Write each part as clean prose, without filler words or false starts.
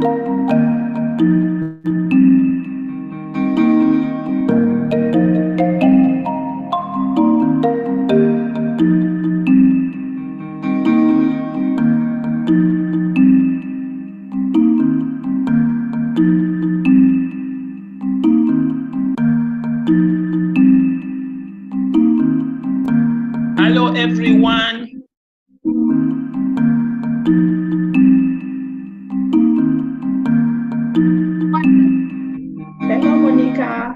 Hello, everyone. Hello, Monica.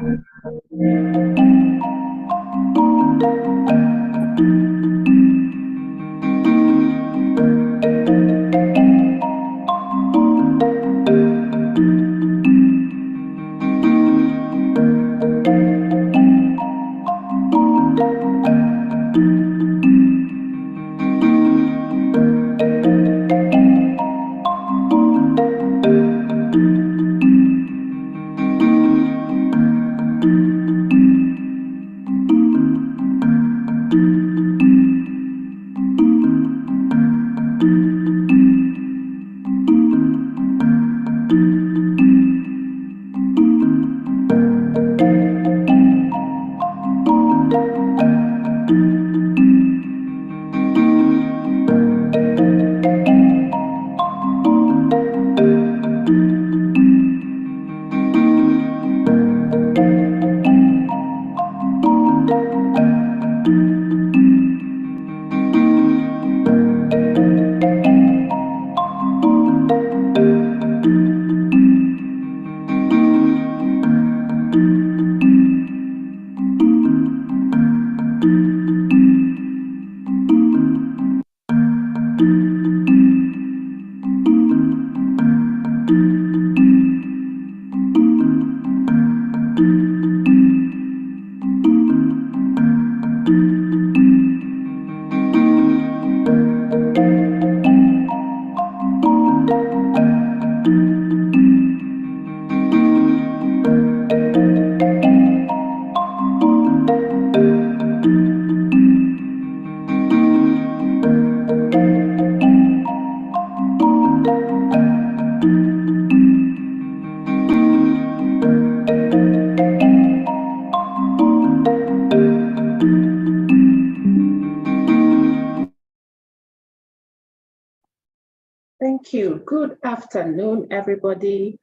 Thank you. Good afternoon, everybody.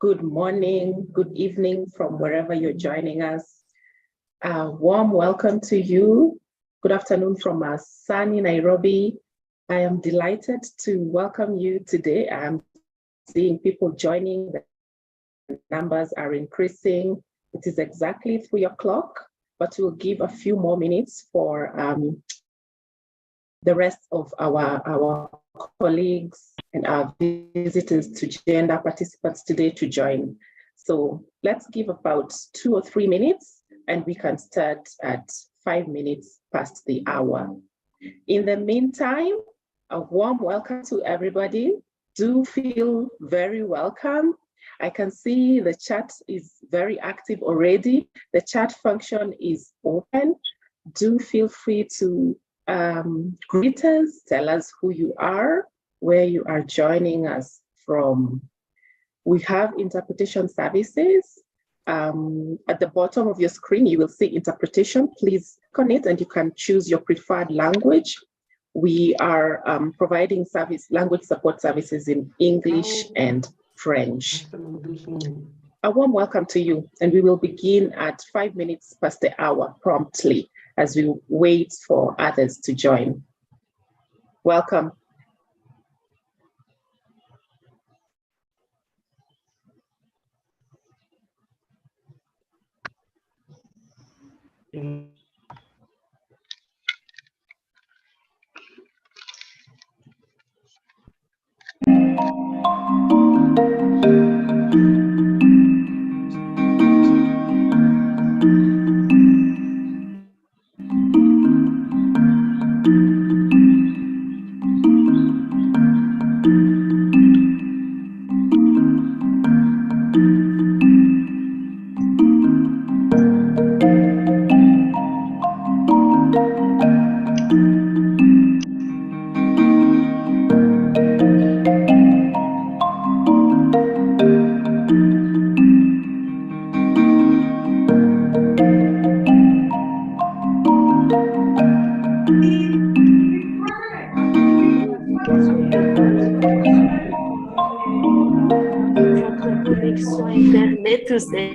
Good morning, good evening from wherever you're joining us. A warm welcome to you. Good afternoon from sunny Nairobi. I am delighted to welcome you today. I'm seeing people joining. The numbers are increasing. It is exactly 3 o'clock, but we'll give a few more minutes for the rest of our colleagues and our visitors to gender participants today to join. So let's give about 2 or 3 minutes and we can start at 5 minutes past the hour. In the meantime, a warm welcome to everybody. Do feel very welcome. I can see the chat is very active already. The chat function is open. Do feel free to greet us, tell us who you are, where you are joining us from. We have interpretation services. At the bottom of your screen, you will see interpretation. Please click on it and you can choose your preferred language. We are providing language support services in English and French. A warm welcome to you, and we will begin at 5 minutes past the hour promptly as we wait for others to join. Welcome. avec son Internet ou c'est...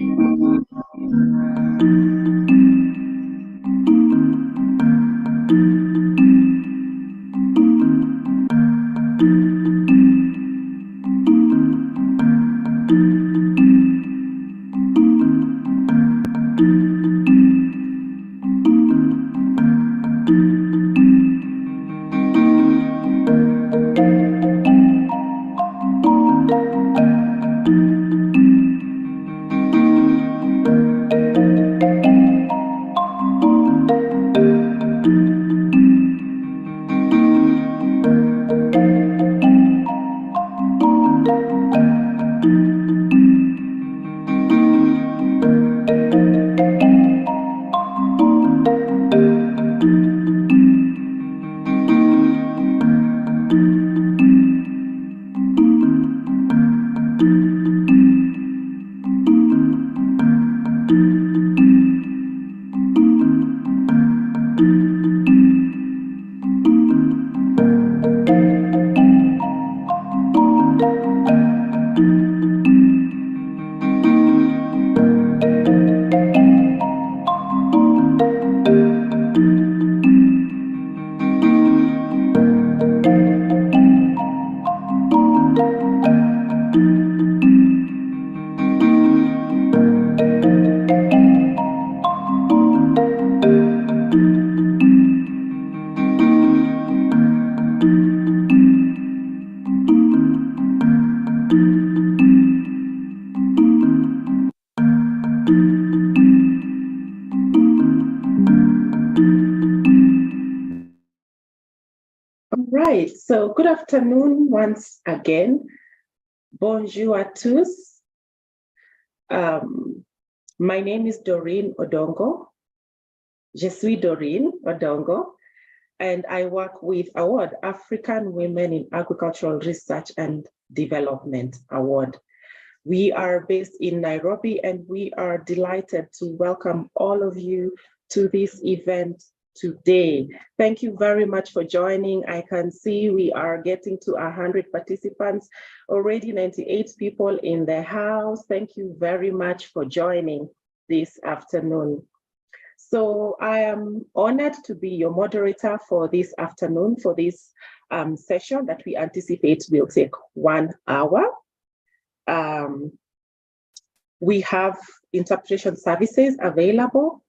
Right, so good afternoon once again. Bonjour à tous. My name is Doreen Odongo. Je suis Doreen Odongo, and I work with Award African Women in Agricultural Research and Development Award. We are based in Nairobi, and we are delighted to welcome all of you to this event today. Thank you very much for joining. I can see we are getting to 100 participants, already 98 people in the house. Thank you very much for joining this afternoon. So I am honored to be your moderator for this afternoon, for this session that we anticipate will take 1 hour. We have interpretation services available.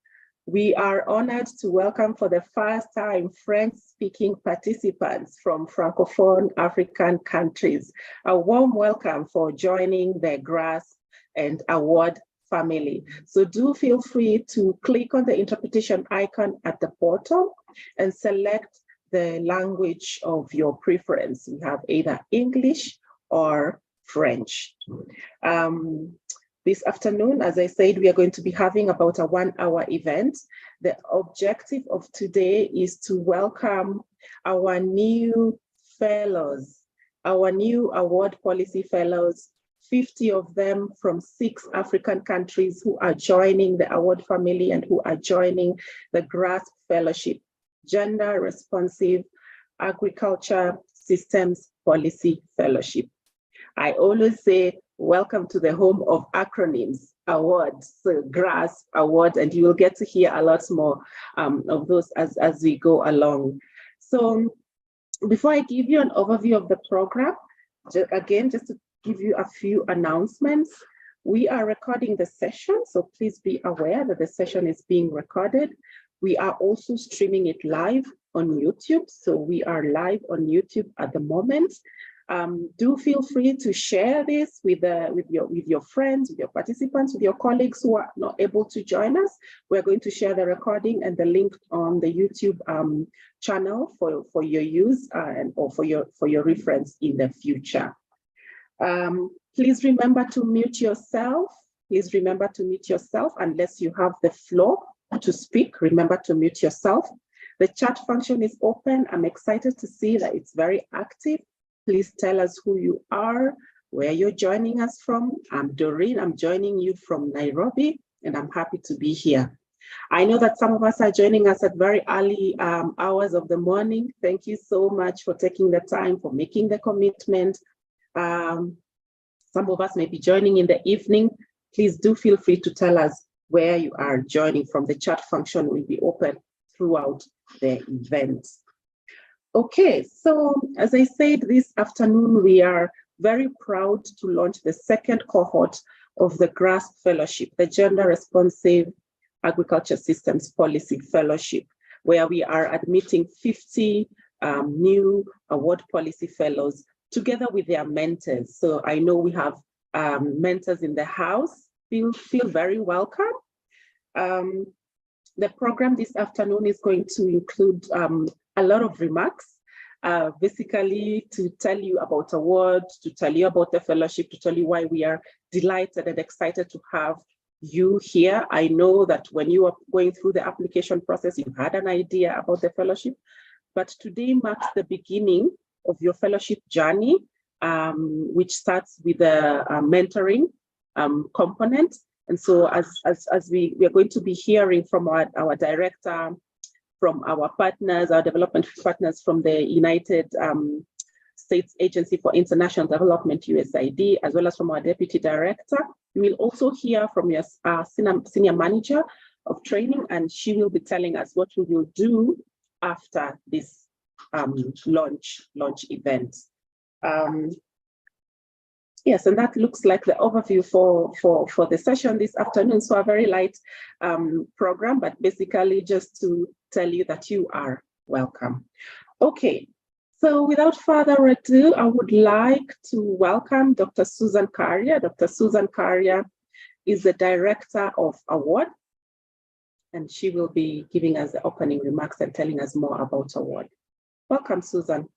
We are honored to welcome for the first time French-speaking participants from Francophone African countries. A warm welcome for joining the GRASP and Award family. So do feel free to click on the interpretation icon at the bottom and select the language of your preference. We have either English or French. This afternoon, as I said, we are going to be having about a 1 hour event. The objective of today is to welcome our new fellows, our new award policy fellows, 50 of them from 6 African countries who are joining the award family and who are joining the GRASP Fellowship, Gender Responsive Agriculture Systems Policy Fellowship. I always say, welcome to the home of acronyms, awards, so GRASP award, and you will get to hear a lot more of those as we go along. So before I give you an overview of the program, again, just to give you a few announcements. We are recording the session, so please be aware that the session is being recorded. We are also streaming it live on YouTube, so we are live on YouTube at the moment. Do feel free to share this with your friends, with your participants, with your colleagues who are not able to join us. We're going to share the recording and the link on the YouTube channel for your use or for your reference in the future. Please remember to mute yourself. Please remember to mute yourself unless you have the floor to speak. Remember to mute yourself. The chat function is open. I'm excited to see that it's very active. Please tell us who you are, where you're joining us from. I'm Doreen. I'm joining you from Nairobi, and I'm happy to be here. I know that some of us are joining us at very early hours of the morning. Thank you so much for taking the time, for making the commitment. Some of us may be joining in the evening. Please do feel free to tell us where you are joining from. The chat function will be open throughout the event. Okay, so as I said, this afternoon, we are very proud to launch the second cohort of the GRASP Fellowship, the Gender Responsive Agriculture Systems Policy Fellowship, where we are admitting 50 new award policy fellows together with their mentors. So I know we have mentors in the house. Feel very welcome. The program this afternoon is going to include a lot of remarks, basically to tell you about awards, to tell you about the fellowship, to tell you why we are delighted and excited to have you here. I know that when you are going through the application process, you had an idea about the fellowship, but today marks the beginning of your fellowship journey, which starts with a mentoring component. And so as we are going to be hearing from our director, from our partners, our development partners from the United States Agency for International Development, USAID, as well as from our deputy director. We will also hear from your senior manager of training, and she will be telling us what we will do after this launch event. Yes, and that looks like the overview for the session this afternoon. So a very light program, but basically just to tell you that you are welcome. Okay, so without further ado, I would like to welcome Dr. Susan Carrier. Dr. Susan Carrier is the Director of Award, and she will be giving us the opening remarks and telling us more about Award. Welcome, Susan.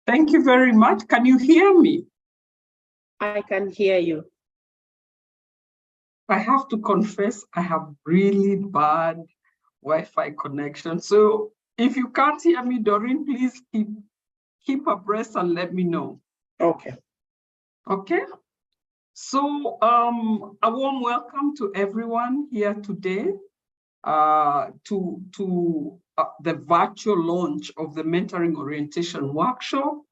Thank you very much. Can you hear me? I can hear you. I have to confess, I have really bad Wi-Fi connection. So if you can't hear me, Doreen, please keep abreast and let me know. Okay. Okay. So a warm welcome to everyone here today to the virtual launch of the Mentoring Orientation Workshop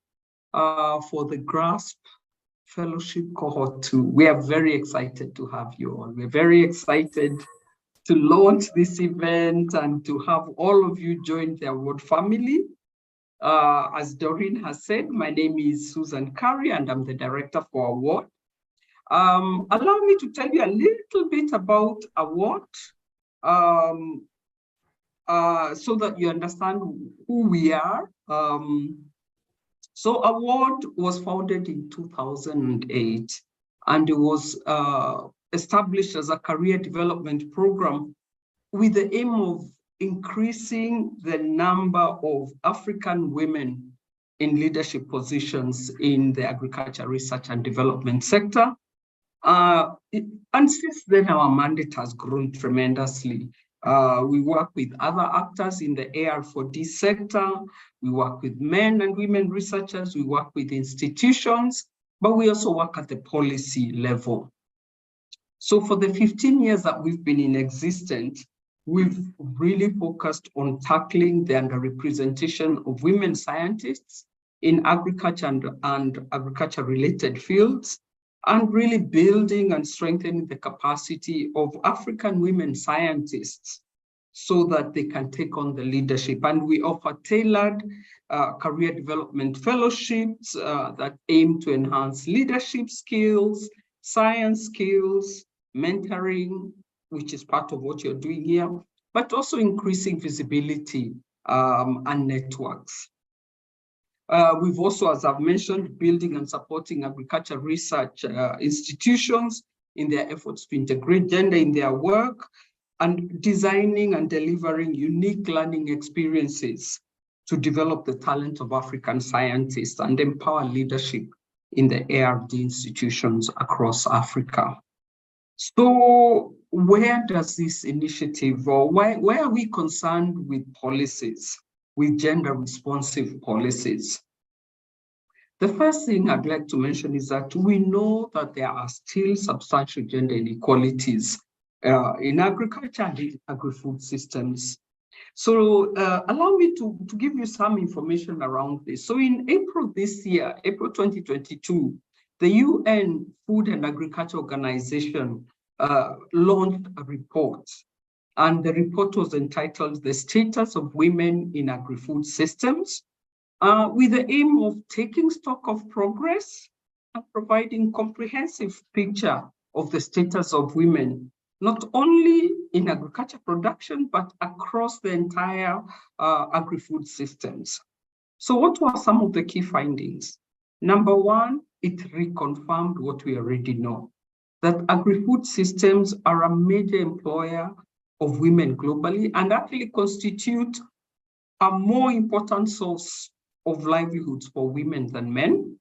for the GRASP Fellowship Cohort 2. We are very excited to have you all. We're very excited to launch this event and to have all of you join the award family. As Doreen has said, my name is Susan Carrier and I'm the Director for Award. Allow me to tell you a little bit about Award so that you understand who we are. So Award was founded in 2008 and it was established as a career development program with the aim of increasing the number of African women in leadership positions in the agriculture research and development sector. And since then, our mandate has grown tremendously. We work with other actors in the AR4D sector. We work with men and women researchers. We work with institutions, but we also work at the policy level. So for the 15 years that we've been in existence, we've really focused on tackling the underrepresentation of women scientists in agriculture and agriculture-related fields, and really building and strengthening the capacity of African women scientists so that they can take on the leadership. And we offer tailored career development fellowships that aim to enhance leadership skills, science skills, mentoring, which is part of what you're doing here, but also increasing visibility and networks. We've also, as I've mentioned, building and supporting agriculture research institutions in their efforts to integrate gender in their work, and designing and delivering unique learning experiences to develop the talent of African scientists and empower leadership in the ARD institutions across Africa. So where does this initiative, or why are we concerned with policies, with gender responsive policies? The first thing I'd like to mention is that we know that there are still substantial gender inequalities in agriculture and in agri-food systems. So allow me to give you some information around this. So in April this year, April 2022, the UN Food and Agriculture Organization launched a report. And the report was entitled The Status of Women in Agri-Food Systems, with the aim of taking stock of progress and providing comprehensive picture of the status of women, not only in agriculture production, but across the entire agri-food systems. So what were some of the key findings? Number one, it reconfirmed what we already know, that agri-food systems are a major employer of women globally and actually constitute a more important source of livelihoods for women than men,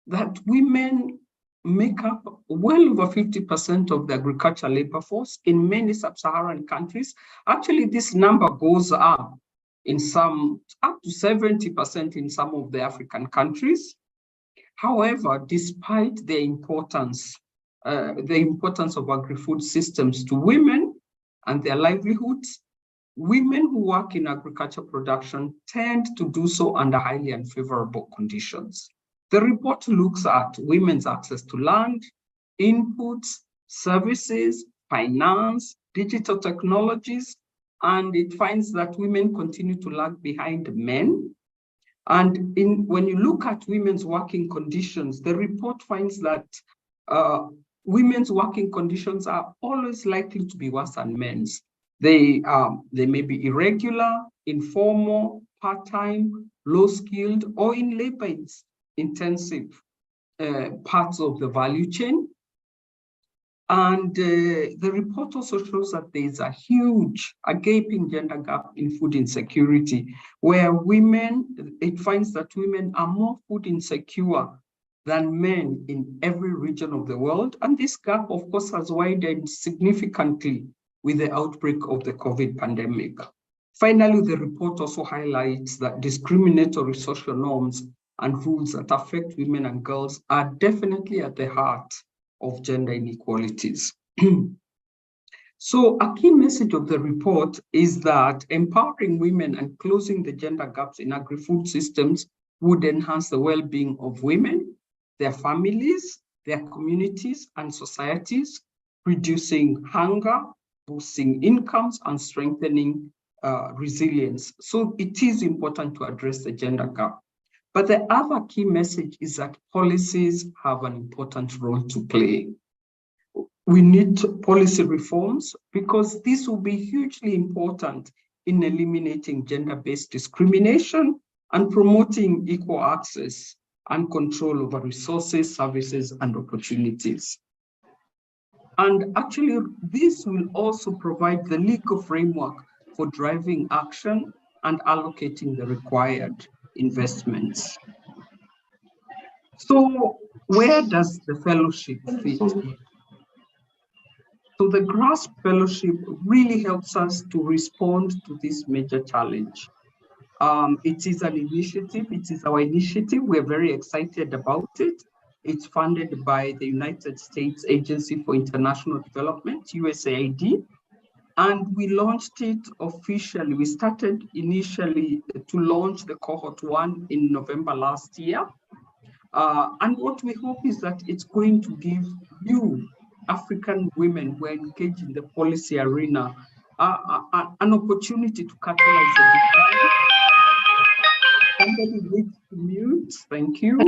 that women make up well over 50% of the agricultural labor force in many sub-Saharan countries. Actually, this number goes up in some, up to 70% in some of the African countries. However, despite the importance of agri-food systems to women and their livelihoods, women who work in agriculture production tend to do so under highly unfavorable conditions. The report looks at women's access to land, inputs, services, finance, digital technologies, and it finds that women continue to lag behind men. And when you look at women's working conditions, the report finds that women's working conditions are always likely to be worse than men's. They may be irregular, informal, part-time, low-skilled, or in labor-intensive parts of the value chain. And the report also shows that there is a gaping gender gap in food insecurity, where it finds that women are more food insecure than men in every region of the world. And this gap, of course, has widened significantly with the outbreak of the COVID pandemic. Finally, the report also highlights that discriminatory social norms and rules that affect women and girls are definitely at the heart of gender inequalities. So a key message of the report is that empowering women and closing the gender gaps in agri-food systems would enhance the well-being of women, their families, their communities and societies, reducing hunger, boosting incomes, and strengthening resilience. So it is important to address the gender gap. But the other key message is that policies have an important role to play. We need policy reforms because this will be hugely important in eliminating gender-based discrimination and promoting equal access and control over resources, services, and opportunities. And actually, this will also provide the legal framework for driving action and allocating the required investments. So where does the fellowship fit in? So the GRASP Fellowship really helps us to respond to this major challenge. It is an initiative, it is our initiative. We're very excited about it. It's funded by the United States Agency for International Development, USAID, and we launched it officially. We started initially to launch the Cohort 1 in November last year. And what we hope is that it's going to give you, African women who are engaged in the policy arena, an opportunity to catalyze the decline. Somebody needs to mute, thank you.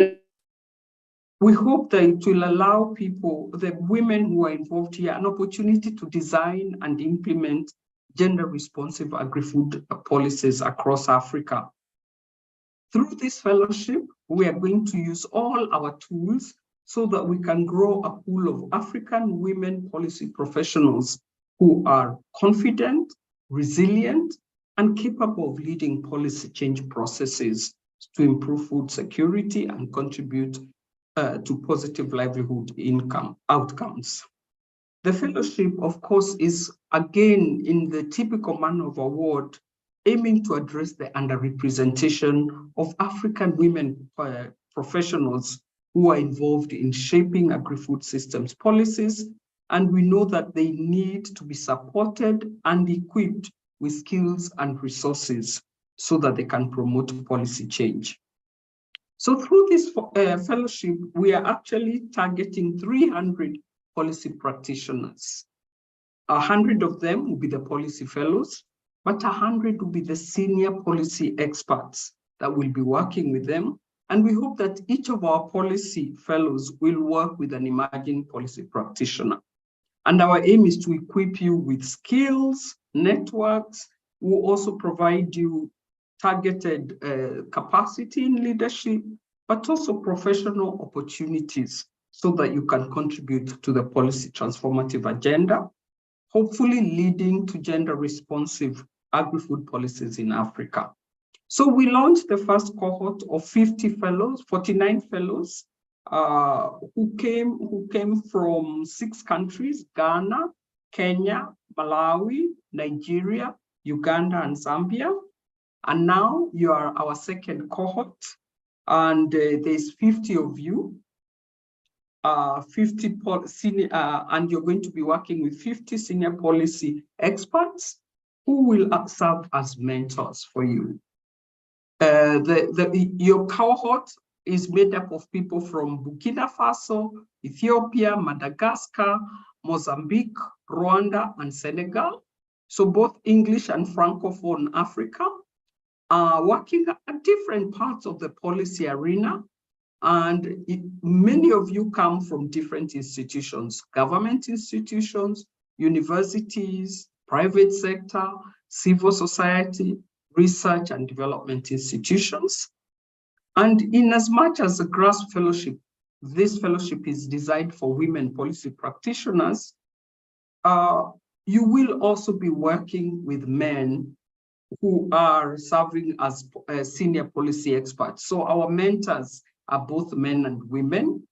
We hope that it will allow people, the women who are involved here, an opportunity to design and implement gender-responsive agri-food policies across Africa. Through this fellowship, we are going to use all our tools so that we can grow a pool of African women policy professionals who are confident, resilient, and capable of leading policy change processes to improve food security and contribute to positive livelihood outcomes. The fellowship, of course, is again in the typical manner of award, aiming to address the underrepresentation of African women professionals who are involved in shaping agri-food systems policies. And we know that they need to be supported and equipped with skills and resources so that they can promote policy change. So through this fellowship, we are actually targeting 300 policy practitioners. 100 of them will be the policy fellows, but 100 will be the senior policy experts that will be working with them. And we hope that each of our policy fellows will work with an emerging policy practitioner. And our aim is to equip you with skills, networks. We'll also provide you targeted capacity in leadership, but also professional opportunities so that you can contribute to the policy transformative agenda, hopefully leading to gender responsive agri-food policies in Africa. So we launched the first cohort of 49 fellows who came from 6 countries: Ghana, Kenya, Malawi, Nigeria, Uganda, and Zambia. And now you are our second cohort, and there's 50 of you, 50 senior, and you're going to be working with 50 senior policy experts who will serve as mentors for you. Your cohort is made up of people from Burkina Faso, Ethiopia, Madagascar, Mozambique, Rwanda, and Senegal. So both English and Francophone Africa are working at different parts of the policy arena. And many of you come from different institutions: government institutions, universities, private sector, civil society, research and development institutions. And in as much as a GRASP fellowship, this fellowship is designed for women policy practitioners, you will also be working with men who are serving as senior policy experts. So our mentors are both men and women.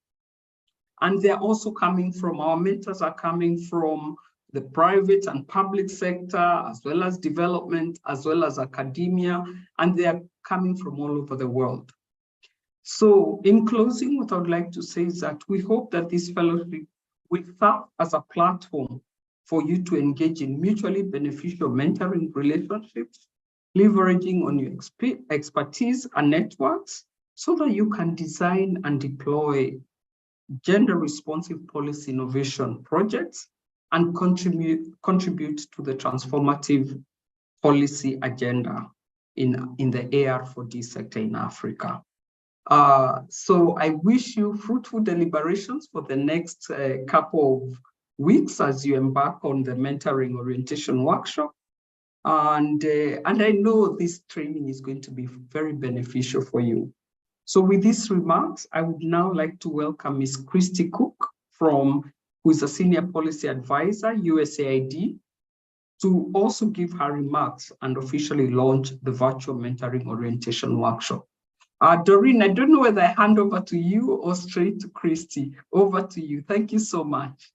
And they're also our mentors are coming from the private and public sector, as well as development, as well as academia, and they are coming from all over the world. So in closing, what I would like to say is that we hope that this fellowship will serve as a platform for you to engage in mutually beneficial mentoring relationships, leveraging on your expertise and networks so that you can design and deploy gender-responsive policy innovation projects and contribute to the transformative policy agenda in the AR4D sector in Africa. So I wish you fruitful deliberations for the next couple of weeks as you embark on the mentoring orientation workshop. And I know this training is going to be very beneficial for you. So with these remarks, I would now like to welcome Ms. Christy Cook, who is a Senior Policy Advisor, USAID, to also give her remarks and officially launch the virtual mentoring orientation workshop. Doreen, I don't know whether I hand over to you or straight to Christy. Over to you. Thank you so much.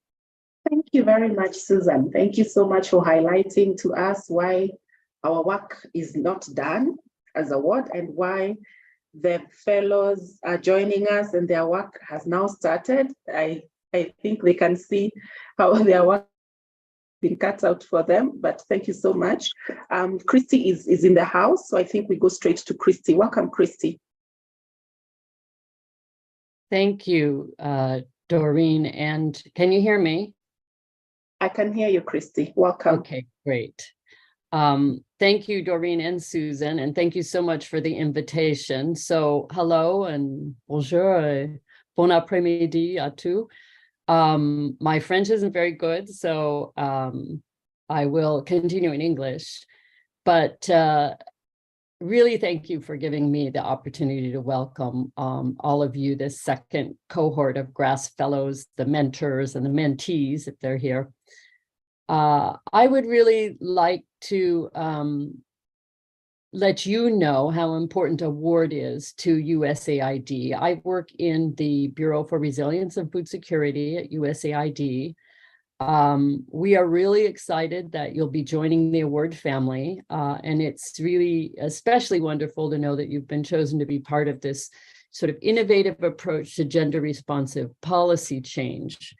Thank you very much, Susan. Thank you so much for highlighting to us why our work is not done as a ward and why the fellows are joining us and their work has now started. I think they can see how their work has been cut out for them, but thank you so much. Christy is in the house, so I think we go straight to Christy. Welcome, Christy. Thank you, Doreen. And can you hear me? I can hear you, Christy. Welcome. Okay, great. Thank you, Doreen and Susan, and thank you so much for the invitation. So hello and bonjour, bon après-midi à tous. My French isn't very good, so I will continue in English, but really thank you for giving me the opportunity to welcome all of you, this second cohort of GRASP fellows, the mentors and the mentees, if they're here. I would really like to let you know how important award is to USAID. I work in the Bureau for Resilience and Food Security at USAID. We are really excited that you'll be joining the award family, and it's really especially wonderful to know that you've been chosen to be part of this sort of innovative approach to gender responsive policy change.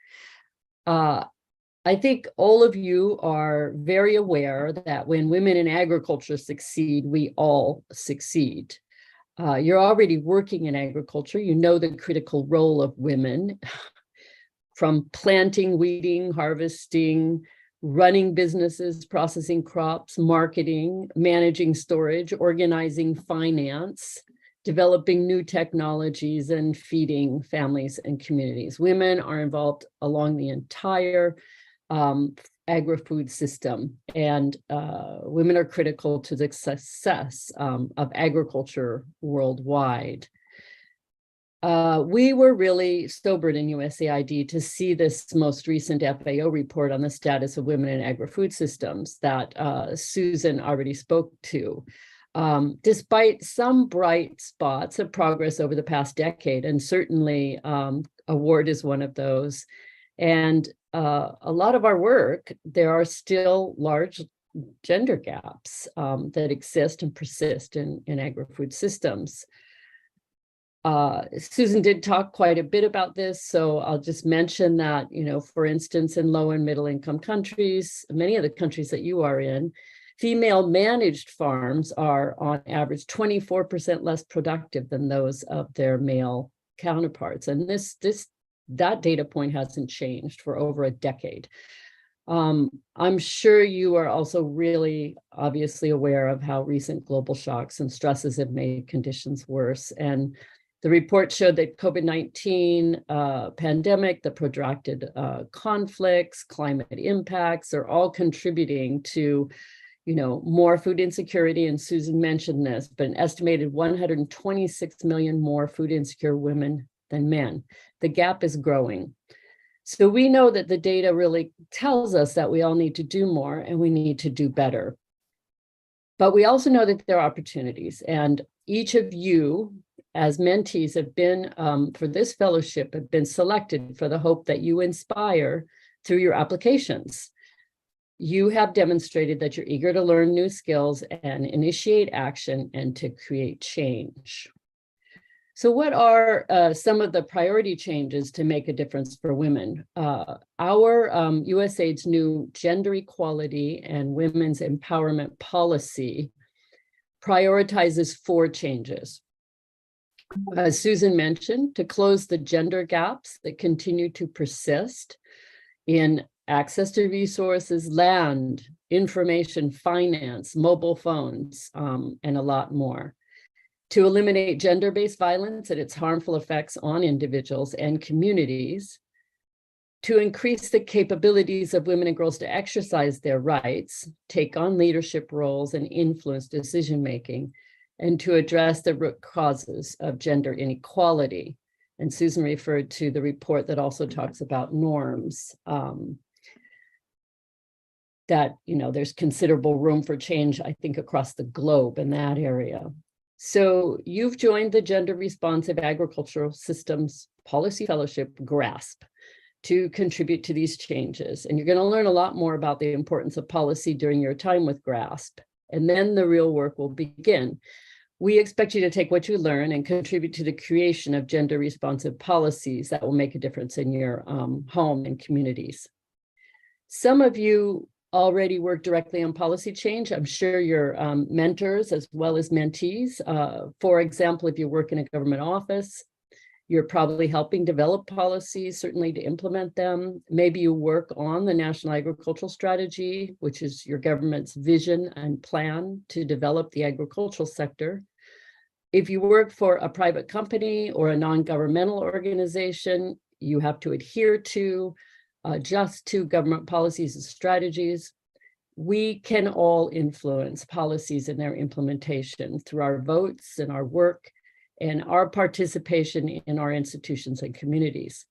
I think all of you are very aware that when women in agriculture succeed, we all succeed. You're already working in agriculture. You know the critical role of women from planting, weeding, harvesting, running businesses, processing crops, marketing, managing storage, organizing finance, developing new technologies, and feeding families and communities. Women are involved along the entire agri-food system, and women are critical to the success of agriculture worldwide. We were really sobered in USAID to see this most recent FAO report on the status of women in agri-food systems that Susan already spoke to. Despite some bright spots of progress over the past decade, and certainly award is one of those, and a lot of our work, there are still large gender gaps that exist and persist in agri-food systems. Susan did talk quite a bit about this, so I'll just mention that, for instance, in low and middle income countries, many of the countries that you are in, female managed farms are on average 24% less productive than those of their male counterparts. And that data point hasn't changed for over a decade. I'm sure you are also really obviously aware of how recent global shocks and stresses have made conditions worse. And the report showed that COVID-19 pandemic, the protracted conflicts, climate impacts are all contributing to, more food insecurity. And Susan mentioned this, but an estimated 126 million more food insecure women than men. The gap is growing. So we know that the data really tells us that we all need to do more and we need to do better. But we also know that there are opportunities, and each of you as mentees have been, for this fellowship, have been selected for the hope that you inspire through your applications. You have demonstrated that you're eager to learn new skills and initiate action and to create change. So what are some of the priority changes to make a difference for women? Our USAID's new gender equality and women's empowerment policy prioritizes 4 changes. As Susan mentioned, to close the gender gaps that continue to persist in access to resources, land, information, finance, mobile phones, and a lot more. To eliminate gender-based violence and its harmful effects on individuals and communities, to increase the capabilities of women and girls to exercise their rights, take on leadership roles, and influence decision-making, and to address the root causes of gender inequality. And Susan referred to the report that also talks about norms, that, there's considerable room for change, I think, across the globe in that area. So you've joined the Gender Responsive Agricultural Systems Policy Fellowship, GRASP, to contribute to these changes. And you're going to learn a lot more about the importance of policy during your time with GRASP. And then the real work will begin. We expect you to take what you learn and contribute to the creation of gender responsive policies that will make a difference in your home and communities. Some of you already work directly on policy change. I'm sure your mentors as well as mentees. For example, if you work in a government office, you're probably helping develop policies, certainly to implement them. Maybe you work on the National Agricultural Strategy, which is your government's vision and plan to develop the agricultural sector. If you work for a private company or a non-governmental organization, you have to adhere to just to government policies and strategies. We can all influence policies and their implementation through our votes and our work and our participation in our institutions and communities.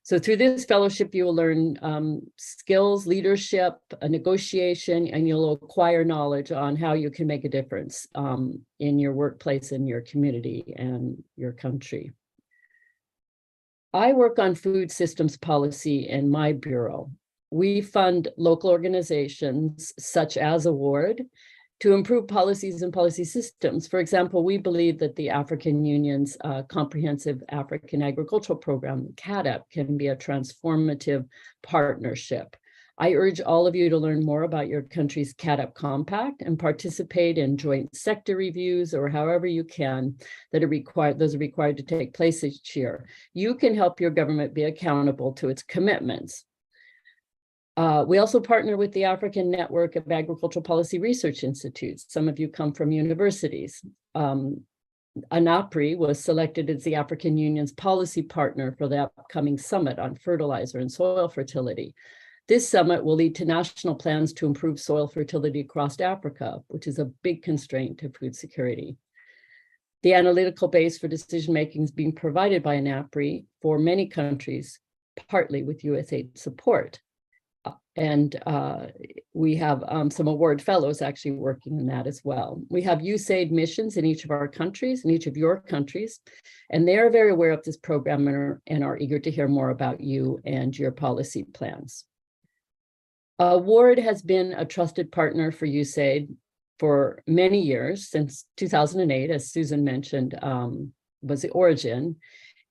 So through this fellowship, you will learn skills, leadership, negotiation, and you'll acquire knowledge on how you can make a difference in your workplace, in your community, and your country. I work on food systems policy in my bureau. We fund local organizations such as Award to improve policies and policy systems. For example, we believe that the African Union's Comprehensive African Agricultural Program, CAADP, can be a transformative partnership I urge all of you to learn more about your country's CAADP compact and participate in joint sector reviews or however you can that are required, those are required to take place each year. You can help your government be accountable to its commitments. We also partner with the African Network of Agricultural Policy Research Institutes. Some of you come from universities. ANAPRI was selected as the African Union's policy partner for the upcoming summit on fertilizer and soil fertility. This summit will lead to national plans to improve soil fertility across Africa, which is a big constraint to food security. The analytical base for decision-making is being provided by ANAPRI for many countries, partly with USAID support. And we have some award fellows actually working in that as well. We have USAID missions in each of our countries, in each of your countries, and they are very aware of this program and are eager to hear more about you and your policy plans. Award has been a trusted partner for USAID for many years, since 2008, as Susan mentioned, was the origin.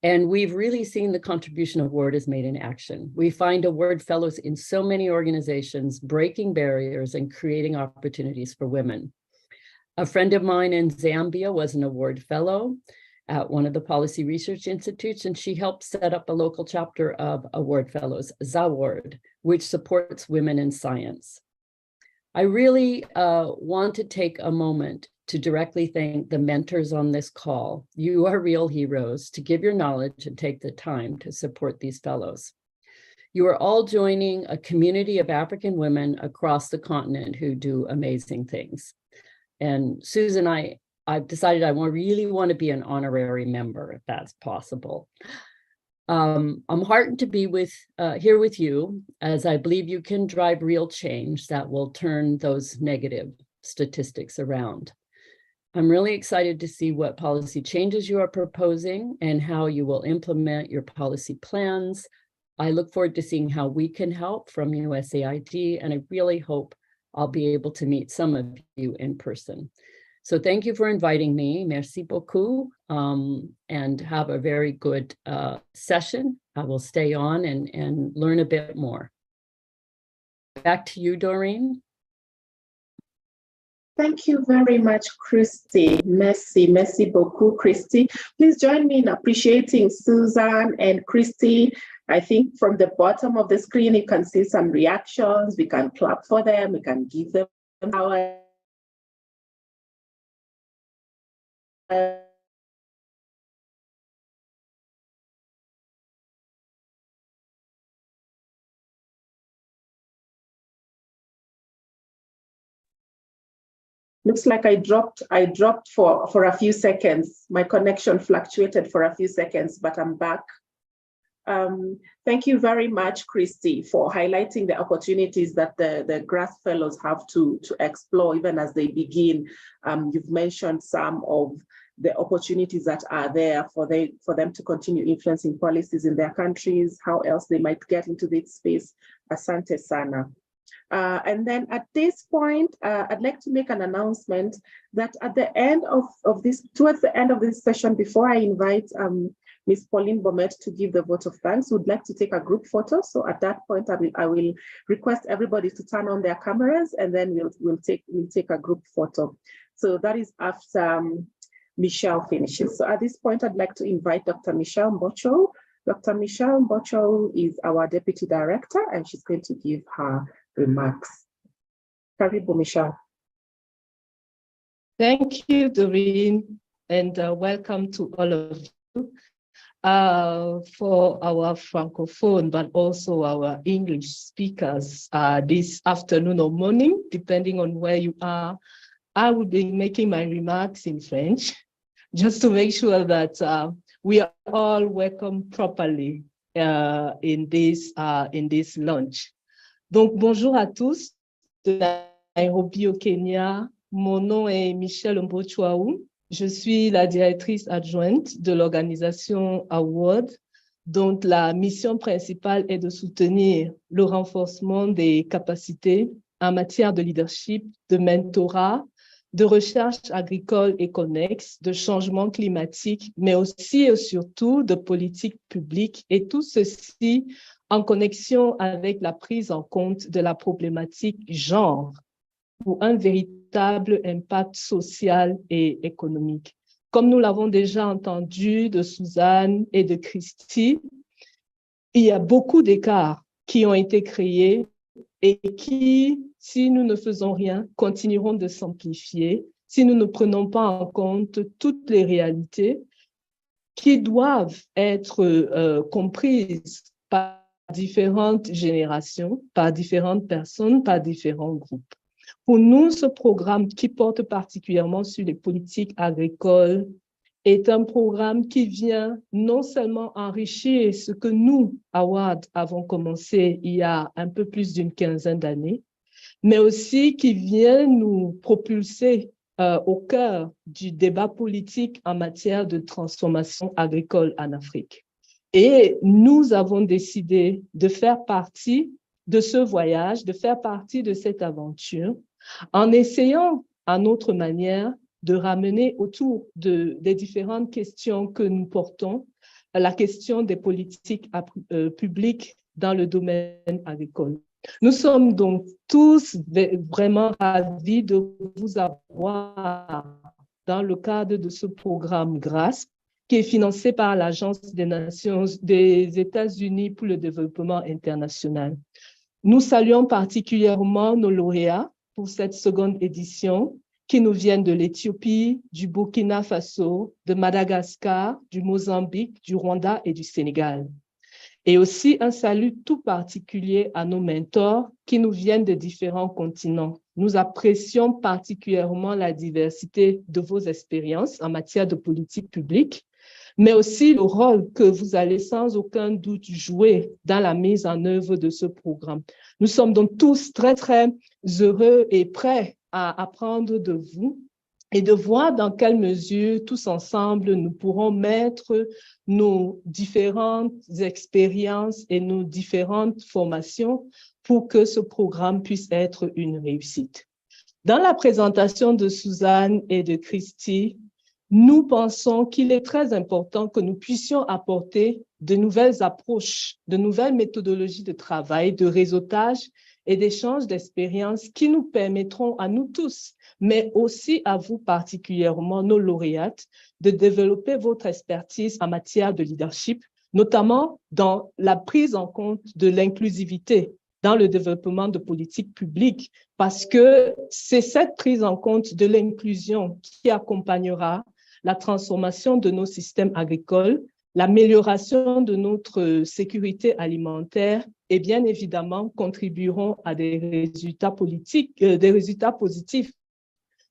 And we've really seen the contribution Award has made in action. We find Award fellows in so many organizations, breaking barriers and creating opportunities for women. A friend of mine in Zambia was an Award fellow at one of the policy research institutes, and she helped set up a local chapter of Award fellows, ZAWARD, which supports women in science. I really want to take a moment to directly thank the mentors on this call. You are real heroes to give your knowledge and take the time to support these fellows. You are all joining a community of African women across the continent who do amazing things. And Susan, I've decided I really want to be an honorary member, if that's possible. I'm heartened to be here with you, as I believe you can drive real change that will turn those negative statistics around. I'm really excited to see what policy changes you are proposing and how you will implement your policy plans. I look forward to seeing how we can help from USAID, and I really hope I'll be able to meet some of you in person. So thank you for inviting me. Merci beaucoup, and have a very good session. I will stay on and learn a bit more. Back to you, Doreen. Thank you very much, Christy. Merci beaucoup, Christy. Please join me in appreciating Susan and Christy. I think from the bottom of the screen, you can see some reactions. We can clap for them. We can give them our Looks like I dropped for a few seconds. My connection fluctuated for a few seconds, but I'm back. Thank you very much, Christy, for highlighting the opportunities that the GRASS Fellows have to explore even as they begin. You've mentioned some of the opportunities that are there for them to continue influencing policies in their countries, how else they might get into this space. Asante sana. And then at this point, I'd like to make an announcement that at the end of this, towards the end of this session, before I invite Ms. Pauline Bomet to give the vote of thanks, would like to take a group photo. So at that point, I will request everybody to turn on their cameras, and then we'll take a group photo. So that is after Michelle finishes. So at this point, I'd like to invite Dr. Michelle Mbocho. Dr. Michelle Mbocho is our Deputy Director, and she's going to give her remarks. Karibu, Michelle. Thank you, Doreen, and welcome to all of you. For our Francophone, but also our English speakers this afternoon or morning, depending on where you are, I will be making my remarks in French, just to make sure that we are all welcome properly in this launch. Donc, bonjour à tous de Nairobi au Kenya. Mon nom est Michelle Mbocho. Je suis la directrice adjointe de l'organisation Award, dont la mission principale est de soutenir le renforcement des capacités en matière de leadership, de mentorat, de recherche agricole et connexe, de changement climatique, mais aussi et surtout de politique publique, et tout ceci en connexion avec la prise en compte de la problématique genre pour un véritable impact social et économique. Comme nous l'avons déjà entendu de Suzanne et de Christy, il y a beaucoup d'écarts qui ont été créés et qui, si nous ne faisons rien, continueront de s'amplifier si nous ne prenons pas en compte toutes les réalités qui doivent être comprises par différentes générations, par différentes personnes, par différents groupes. Pour nous, ce programme qui porte particulièrement sur les politiques agricoles est un programme qui vient non seulement enrichir ce que nous, à WAD, avons commencé il y a un peu plus d'une quinzaine d'années, mais aussi qui vient nous propulser au cœur du débat politique en matière de transformation agricole en Afrique. Et nous avons décidé de faire partie de ce voyage, de faire partie de cette aventure, en essayant à notre manière de ramener autour des différentes questions que nous portons, la question des politiques publiques dans le domaine agricole. Nous sommes donc tous vraiment ravis de vous avoir dans le cadre de ce programme GRASP, qui est financé par l'Agence des États-Unis pour le développement international. Nous saluons particulièrement nos lauréats pour cette seconde édition, qui nous viennent de l'Éthiopie, du Burkina Faso, de Madagascar, du Mozambique, du Rwanda et du Sénégal. Et aussi un salut tout particulier à nos mentors qui nous viennent de différents continents. Nous apprécions particulièrement la diversité de vos expériences en matière de politique publique, mais aussi le rôle que vous allez sans aucun doute jouer dans la mise en œuvre de ce programme. Nous sommes donc tous très, très heureux et prêts à apprendre de vous et de voir dans quelle mesure, tous ensemble, nous pourrons mettre nos différentes expériences et nos différentes formations pour que ce programme puisse être une réussite. Dans la présentation de Suzanne et de Christy, nous pensons qu'il est très important que nous puissions apporter de nouvelles approches, de nouvelles méthodologies de travail, de réseautage et d'échange d'expériences qui nous permettront à nous tous, mais aussi à vous particulièrement, nos lauréates, de développer votre expertise en matière de leadership, notamment dans la prise en compte de l'inclusivité dans le développement de politiques publiques, parce que c'est cette prise en compte de l'inclusion qui accompagnera la transformation de nos systèmes agricoles, l'amélioration de notre sécurité alimentaire et bien évidemment contribueront à des résultats positifs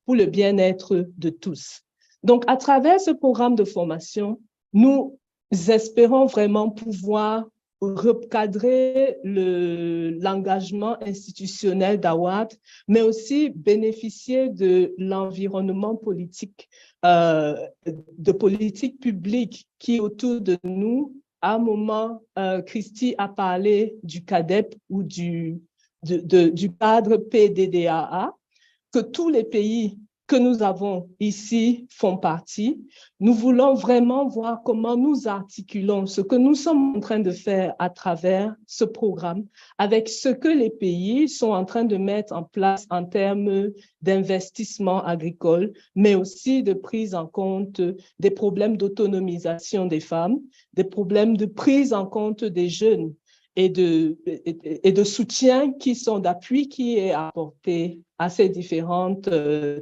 pour le bien-être de tous. Donc, à travers ce programme de formation, nous espérons vraiment pouvoir recadrer l'engagement institutionnel d'AWAD, mais aussi bénéficier de l'environnement politique, de politique publique qui est autour de nous. À un moment, Christy a parlé du CADEP ou du cadre PDDAA, que tous les pays que nous avons ici font partie. Nous voulons vraiment voir comment nous articulons ce que nous sommes en train de faire à travers ce programme avec ce que les pays sont en train de mettre en place en termes d'investissement agricole, mais aussi de prise en compte des problèmes d'autonomisation des femmes, des problèmes de prise en compte des jeunes et de soutien qui sont d'appui qui est apporté à ces différentes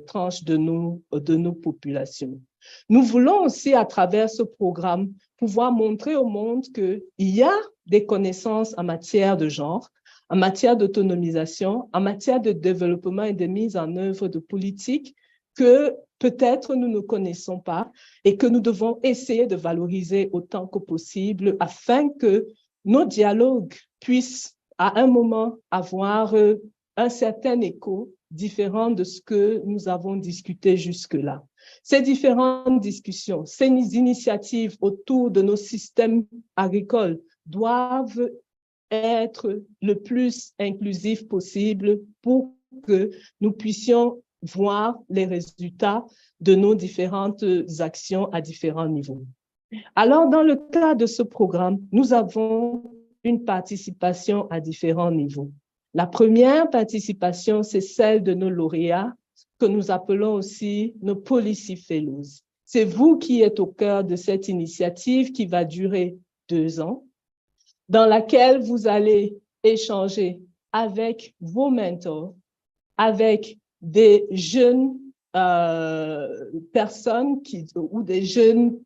tranches de nos populations. Nous voulons aussi, à travers ce programme, pouvoir montrer au monde qu'il y a des connaissances en matière de genre, en matière d'autonomisation, en matière de développement et de mise en œuvre de politiques que peut-être nous ne connaissons pas et que nous devons essayer de valoriser autant que possible afin que nos dialogues puissent à un moment avoir un certain écho différent de ce que nous avons discuté jusque-là. Ces différentes discussions, ces initiatives autour de nos systèmes agricoles doivent être le plus inclusifs possible pour que nous puissions voir les résultats de nos différentes actions à différents niveaux. Alors, dans le cas de ce programme, nous avons une participation à différents niveaux. La première participation, c'est celle de nos lauréats, que nous appelons aussi nos Policy Fellows. C'est vous qui êtes au cœur de cette initiative qui va durer 2 ans, dans laquelle vous allez échanger avec vos mentors, avec des jeunes personnes ou des jeunes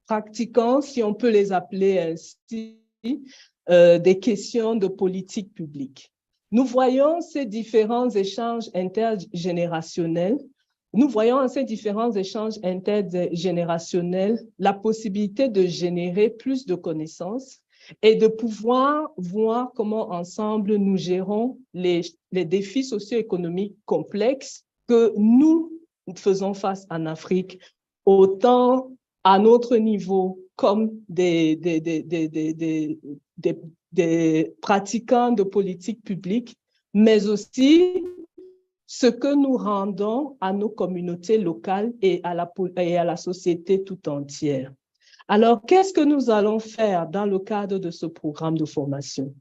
pratiquants, si on peut les appeler ainsi, des questions de politique publique. Nous voyons ces différents échanges intergénérationnels. Nous voyons en ces différents échanges intergénérationnels la possibilité de générer plus de connaissances et de pouvoir voir comment ensemble nous gérons les défis socio-économiques complexes que nous faisons face en Afrique, autant à notre niveau comme des pratiquants de politique publique, mais aussi ce que nous rendons à nos communautés locales et à la société tout entière. Alors, qu'est-ce que nous allons faire dans le cadre de ce programme de formation?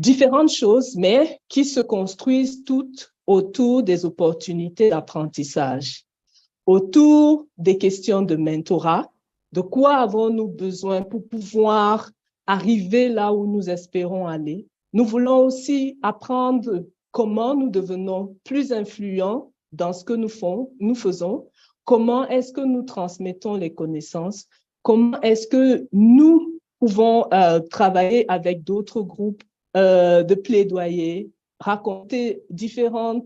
Différentes choses, mais qui se construisent toutes autour des opportunités d'apprentissage, autour des questions de mentorat. De quoi avons-nous besoin pour pouvoir arriver là où nous espérons aller? Nous voulons aussi apprendre comment nous devenons plus influents dans ce que nous faisons, comment est-ce que nous transmettons les connaissances, comment est-ce que nous pouvons travailler avec d'autres groupes de plaidoyer, raconter différents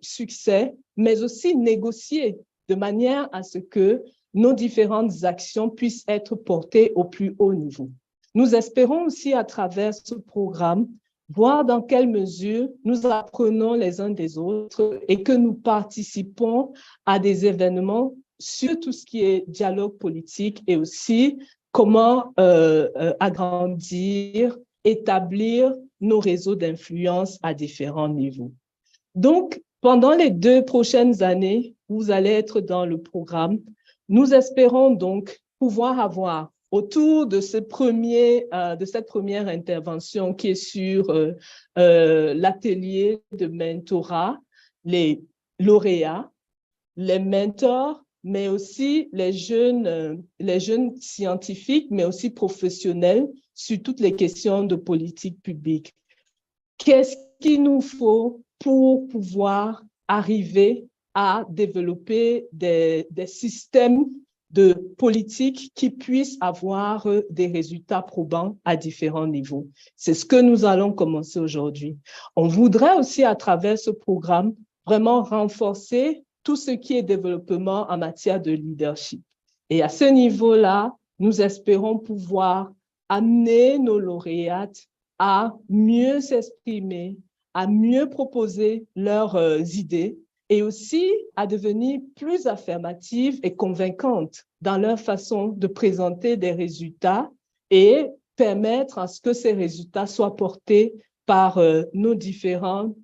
succès, mais aussi négocier de manière à ce que nos différentes actions puissent être portées au plus haut niveau. Nous espérons aussi à travers ce programme voir dans quelle mesure nous apprenons les uns des autres et que nous participons à des événements sur tout ce qui est dialogue politique et aussi comment agrandir, établir nos réseaux d'influence à différents niveaux. Donc, pendant les 2 prochaines années, vous allez être dans le programme. Nous espérons donc pouvoir avoir autour de cette première intervention qui est sur l'atelier de mentorat, les lauréats, les mentors, mais aussi les jeunes scientifiques, mais aussi professionnels sur toutes les questions de politique publique. Qu'est-ce qu'il nous faut pour pouvoir arriver à développer des systèmes de politique qui puissent avoir des résultats probants à différents niveaux? C'est ce que nous allons commencer aujourd'hui. On voudrait aussi, à travers ce programme, vraiment renforcer tout ce qui est développement en matière de leadership. Et à ce niveau-là, nous espérons pouvoir amener nos lauréates à mieux s'exprimer, à mieux proposer leurs idées et aussi à devenir plus affirmatives et convaincantes dans leur façon de présenter des résultats et permettre à ce que ces résultats soient portés par nos différentes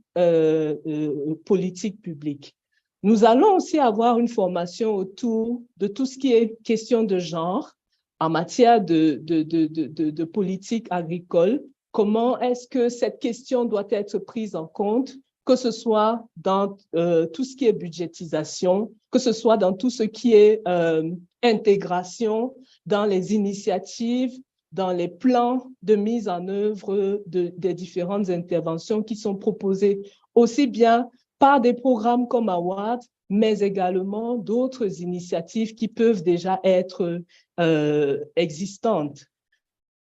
politiques publiques. Nous allons aussi avoir une formation autour de tout ce qui est question de genre en matière de politique agricole. Comment est-ce que cette question doit être prise en compte, que ce soit dans tout ce qui est budgétisation, que ce soit dans tout ce qui est intégration, dans les initiatives, dans les plans de mise en œuvre des différentes interventions qui sont proposées aussi bien par des programmes comme Award, mais également d'autres initiatives qui peuvent déjà être existantes.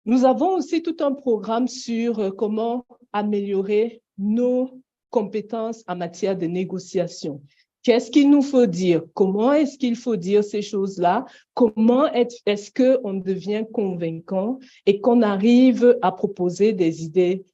Nous avons aussi tout un programme sur comment améliorer nos compétences en matière de négociation. Qu'est-ce qu'il nous faut dire? Comment est-ce qu'il faut dire ces choses-là? Comment est-ce qu'on devient convaincant et qu'on arrive à proposer des idées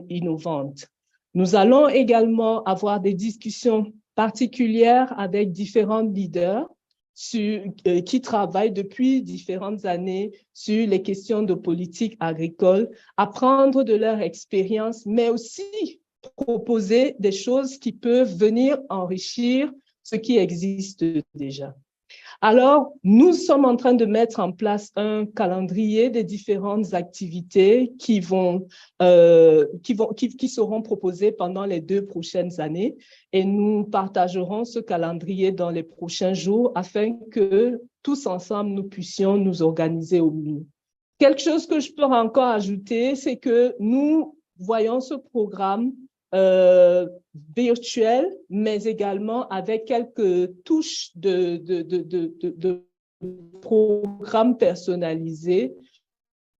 innovantes? Nous allons également avoir des discussions particulières avec différents leaders qui travaillent depuis différentes années sur les questions de politique agricole, apprendre de leur expérience, mais aussi proposer des choses qui peuvent venir enrichir ce qui existe déjà. Alors, nous sommes en train de mettre en place un calendrier des différentes activités qui seront proposées pendant les 2 prochaines années et nous partagerons ce calendrier dans les prochains jours afin que tous ensemble, nous puissions nous organiser au mieux. Quelque chose que je peux encore ajouter, c'est que nous voyons ce programme virtuel, mais également avec quelques touches de programmes personnalisés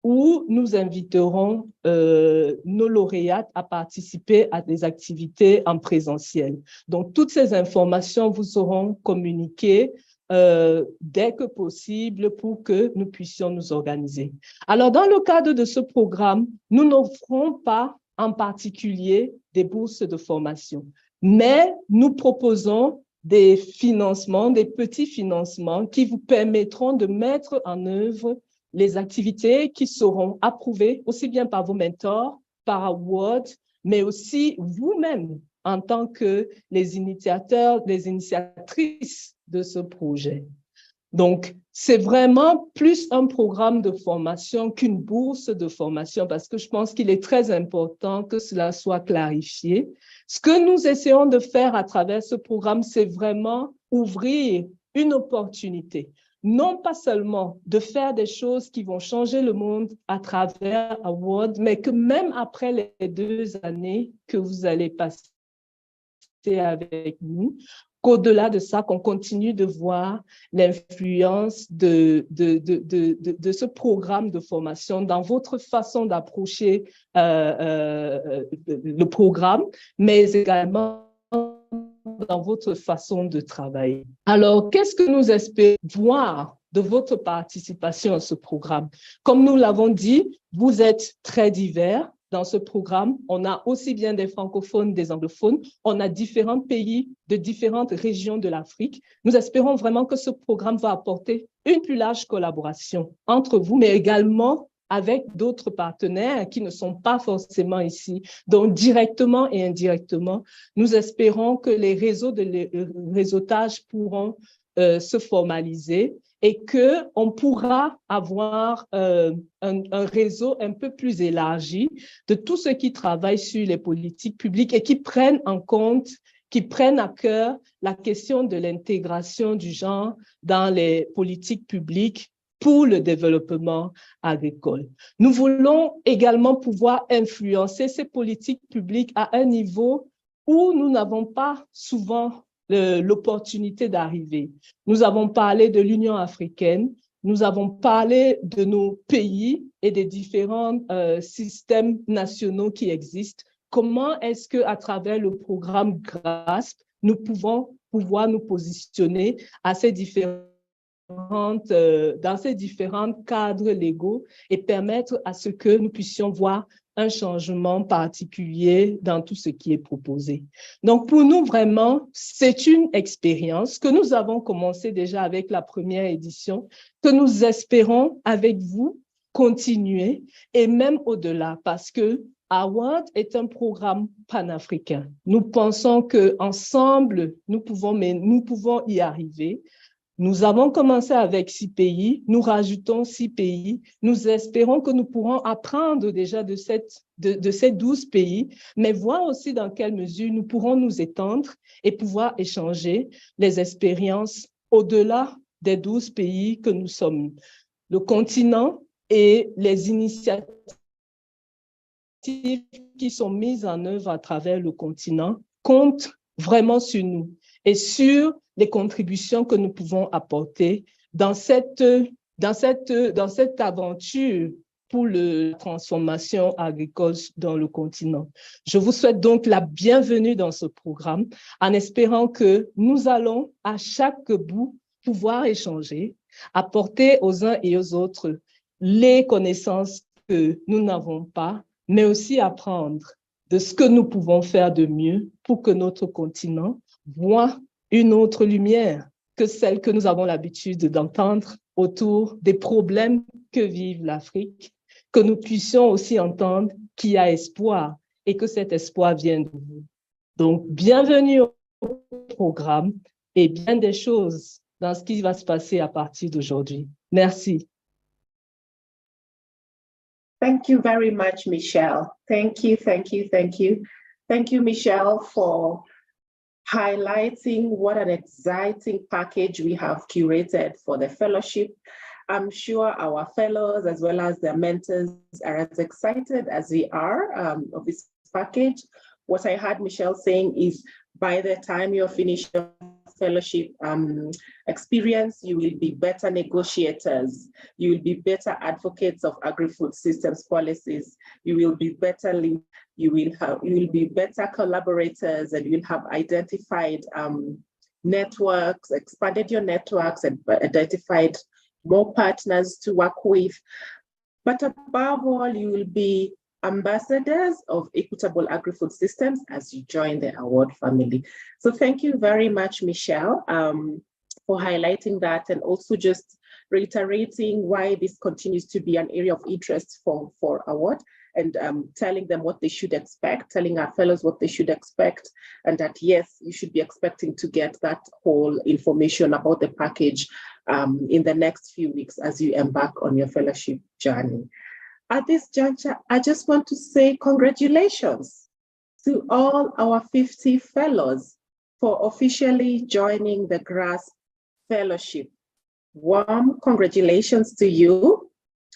où nous inviterons nos lauréates à participer à des activités en présentiel. Donc, toutes ces informations vous seront communiquées dès que possible pour que nous puissions nous organiser. Alors, dans le cadre de ce programme, nous n'offrons pas en particulier des bourses de formation, mais nous proposons des financements, des petits financements qui vous permettront de mettre en œuvre les activités qui seront approuvées aussi bien par vos mentors, par Award, mais aussi vous-même en tant que les initiateurs, les initiatrices de ce projet. Donc, c'est vraiment plus un programme de formation qu'une bourse de formation parce que je pense qu'il est très important que cela soit clarifié. Ce que nous essayons de faire à travers ce programme, c'est vraiment ouvrir une opportunité. Non pas seulement de faire des choses qui vont changer le monde à travers Award, mais que même après les 2 années que vous allez passer avec nous, qu'au-delà de ça, qu'on continue de voir l'influence de ce programme de formation dans votre façon d'approcher le programme, mais également dans votre façon de travailler. Alors, qu'est-ce que nous espérons voir de votre participation à ce programme? Comme nous l'avons dit, vous êtes très divers. Dans ce programme, on a aussi bien des francophones, des anglophones, on a différents pays de différentes régions de l'Afrique. Nous espérons vraiment que ce programme va apporter une plus large collaboration entre vous, mais également avec d'autres partenaires qui ne sont pas forcément ici. Donc, directement et indirectement, nous espérons que les réseaux de réseautage pourront se formaliser et qu'on pourra avoir un réseau un peu plus élargi de tous ceux qui travaillent sur les politiques publiques et qui prennent en compte, qui prennent à cœur la question de l'intégration du genre dans les politiques publiques pour le développement agricole. Nous voulons également pouvoir influencer ces politiques publiques à un niveau où nous n'avons pas souvent l'opportunité d'arriver. Nous avons parlé de l'Union africaine, nous avons parlé de nos pays et des différents systèmes nationaux qui existent. Comment est-ce qu'à travers le programme GRASP, nous pouvons nous positionner à ces dans ces différents cadres légaux et permettre à ce que nous puissions voir un changement particulier dans tout ce qui est proposé. Donc, pour nous, vraiment, c'est une expérience que nous avons commencé déjà avec la première édition, que nous espérons avec vous continuer et même au-delà, parce que Award est un programme panafricain. Nous pensons qu'ensemble, nous pouvons y arriver. Nous avons commencé avec 6 pays, nous rajoutons 6 pays. Nous espérons que nous pourrons apprendre déjà de ces 12 pays, mais voir aussi dans quelle mesure nous pourrons nous étendre et pouvoir échanger les expériences au-delà des 12 pays que nous sommes. Le continent et les initiatives qui sont mises en œuvre à travers le continent comptent vraiment sur nous et sur les contributions que nous pouvons apporter dans cette aventure pour la transformation agricole dans le continent. Je vous souhaite donc la bienvenue dans ce programme en espérant que nous allons à chaque bout pouvoir échanger, apporter aux uns et aux autres les connaissances que nous n'avons pas, mais aussi apprendre de ce que nous pouvons faire de mieux pour que notre continent voit une autre lumière que celle que nous avons l'habitude d'entendre autour des problèmes que vive l'Afrique, que nous puissions aussi entendre qu'il y a espoir et que cet espoir vient de vous. Donc, bienvenue au programme et bien des choses dans ce qui va se passer à partir d'aujourd'hui. Merci. Thank you very much, Michelle. Thank you, thank you, thank you. Thank you, Michelle, for highlighting what an exciting package we have curated for the fellowship. I'm sure our fellows as well as their mentors are as excited as we are of this package. What I heard Michelle saying is by the time you're finished your fellowship experience, you will be better negotiators, you will be better advocates of agri-food systems policies, you will be better you will be better collaborators, and you'll have identified networks, expanded your networks, and identified more partners to work with. But above all, you will be ambassadors of equitable agri-food systems as you join the award family. So thank you very much, Michelle, for highlighting that, and also just reiterating why this continues to be an area of interest for award, and telling them what they should expect, telling our fellows what they should expect, and that yes, you should be expecting to get that whole information about the package in the next few weeks as you embark on your fellowship journey. At this juncture, I just want to say congratulations to all our 50 fellows for officially joining the GRASP Fellowship. Warm congratulations to you,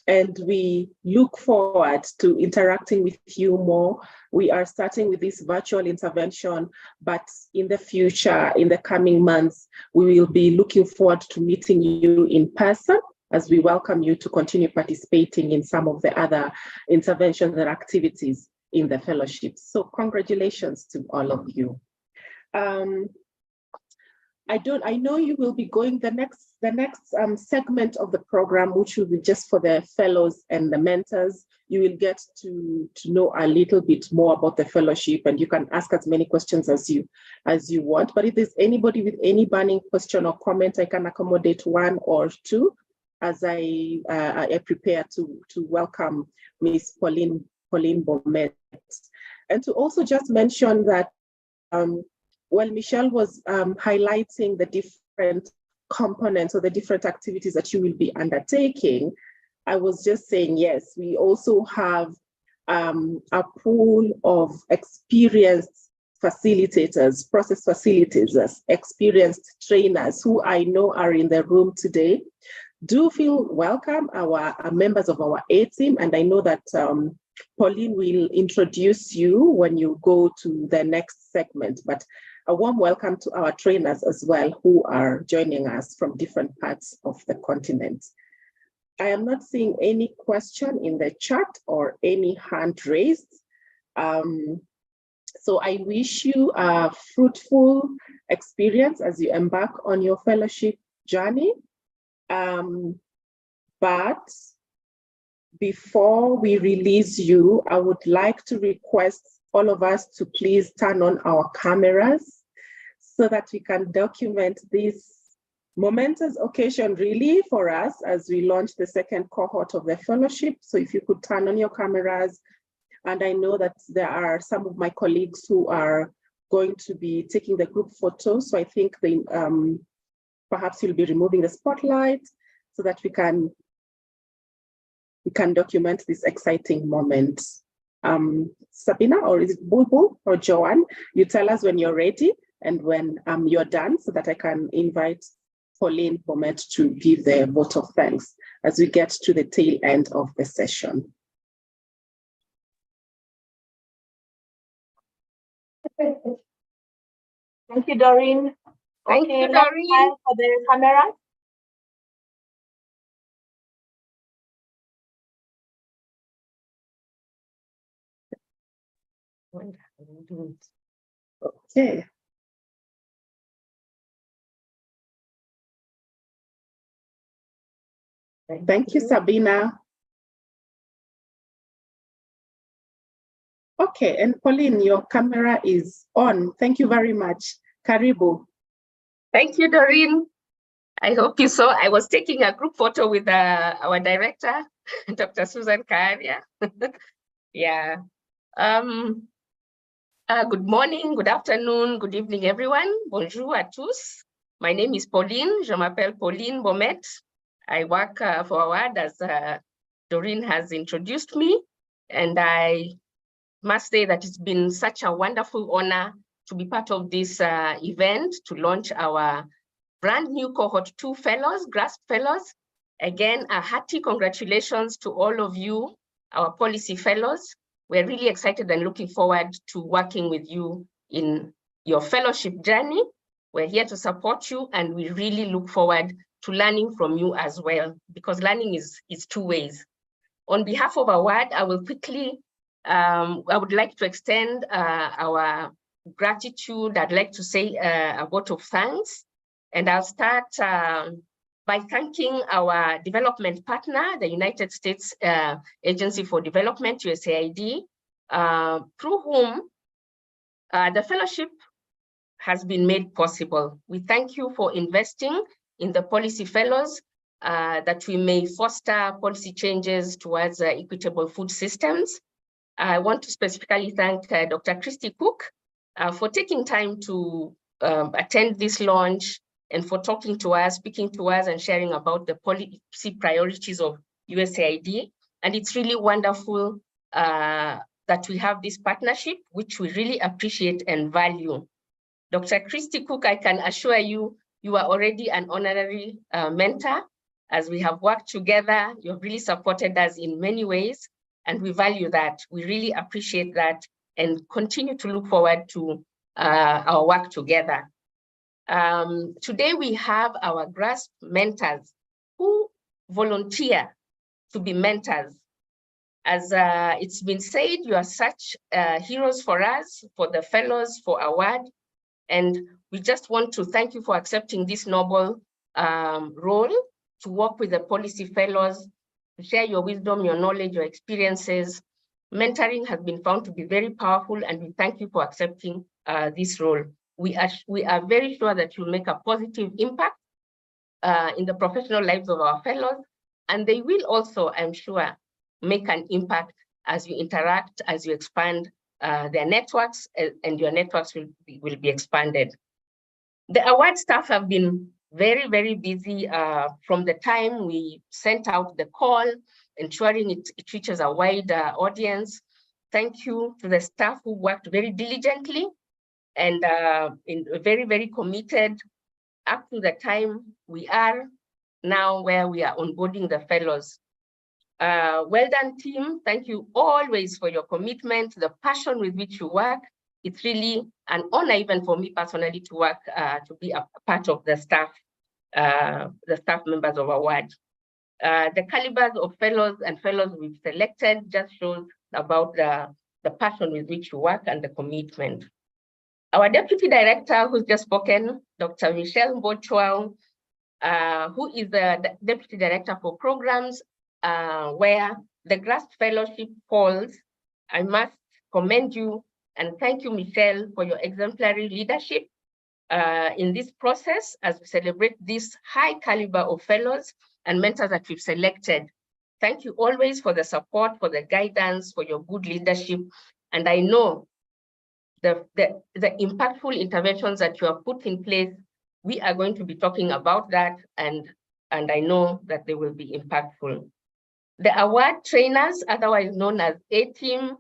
and we look forward to interacting with you more. We are starting with this virtual intervention, but in the future, in the coming months, we will be looking forward to meeting you in person, as we welcome you to continue participating in some of the other interventions and activities in the fellowship. So congratulations to all of you. I know you will be going the next segment of the program, which will be just for the fellows and the mentors. You will get to know a little bit more about the fellowship, and you can ask as many questions as you want. But if there's anybody with any burning question or comment, I can accommodate one or two as I prepare to welcome Ms. Pauline Bomet. And to also just mention that while Michelle was highlighting the different components or the different activities that you will be undertaking, I was just saying, yes, we also have a pool of experienced facilitators, process facilitators, experienced trainers who I know are in the room today. Do feel welcome, our members of our A team, and I know that Pauline will introduce you when you go to the next segment, but a warm welcome to our trainers as well who are joining us from different parts of the continent. I am not seeing any question in the chat or any hand raised. So I wish you a fruitful experience as you embark on your fellowship journey. But before we release you, I would like to request all of us to please turn on our cameras so that we can document this momentous occasion really for us as we launch the second cohort of the fellowship. So if you could turn on your cameras, and I know that there are some of my colleagues who are going to be taking the group photo. So I think they, perhaps you'll be removing the spotlight so that we can document this exciting moment. Sabina, or is it Bulbul or Joanne? You tell us when you're ready and when you're done so that I can invite Pauline Bomet to give the vote of thanks as we get to the tail end of the session. Thank you, Doreen. Thank you, Doreen. For the camera. Okay. Thank you, Sabina. Okay, and Pauline, your camera is on. Thank you very much. Karibu. Thank you, Doreen. I hope you saw I was taking a group photo with our director, Dr. Susan Karia. Yeah. Good morning, good afternoon, good evening, everyone. Bonjour à tous. My name is Pauline. Je m'appelle Pauline Bomet. I work for Award, as Doreen has introduced me. And I must say that it's been such a wonderful honor to be part of this event to launch our brand new Cohort 2 fellows, GRASP fellows. Again, a hearty congratulations to all of you, our policy fellows. We're really excited and looking forward to working with you in your fellowship journey. We're here to support you, and we really look forward to learning from you as well, because learning is two ways. On behalf of Award, I will quickly, I would like to extend our gratitude. I'd like to say a vote of thanks. And I'll start by thanking our development partner, the United States Agency for Development, USAID, through whom the fellowship has been made possible. We thank you for investing in the policy fellows that we may foster policy changes towards equitable food systems. I want to specifically thank Dr. Christy Cook for taking time to attend this launch and for talking to us, speaking to us, and sharing about the policy priorities of USAID. And it's really wonderful that we have this partnership, which we really appreciate and value. Dr. Christy Cook, I can assure you, you are already an honorary mentor. As we have worked together, you've really supported us in many ways, and we value that. We really appreciate that and continue to look forward to our work together. Today we have our GRASP mentors who volunteer to be mentors. As it's been said, you are such heroes for us, for the fellows, for Award. And we just want to thank you for accepting this noble role to work with the policy fellows, to share your wisdom, your knowledge, your experiences. Mentoring has been found to be very powerful, and we thank you for accepting this role. We are very sure that you'll make a positive impact in the professional lives of our fellows, and they will also, I'm sure, make an impact as you interact, as you expand their networks, and your networks will be expanded. The Award staff have been very, very busy from the time we sent out the call, ensuring it reaches a wide audience. Thank you to the staff who worked very diligently and very, very committed up to the time we are now, where we are onboarding the fellows. Well done, team. Thank you always for your commitment, the passion with which you work. It's really an honor, even for me personally, to work, to be a part of the staff members of Award. The calibers of fellows and fellows we've selected just shows about the passion with which you work and the commitment. Our Deputy Director, who's just spoken, Dr. Michelle Mbochwao, who is the Deputy Director for Programs, where the GRASP Fellowship falls. I must commend you and thank you, Michelle, for your exemplary leadership in this process as we celebrate this high caliber of fellows and mentors that we've selected. Thank you always for the support, for the guidance, for your good leadership. And I know the impactful interventions that you have put in place, we are going to be talking about that, and I know that they will be impactful. The Award trainers, otherwise known as A-Team,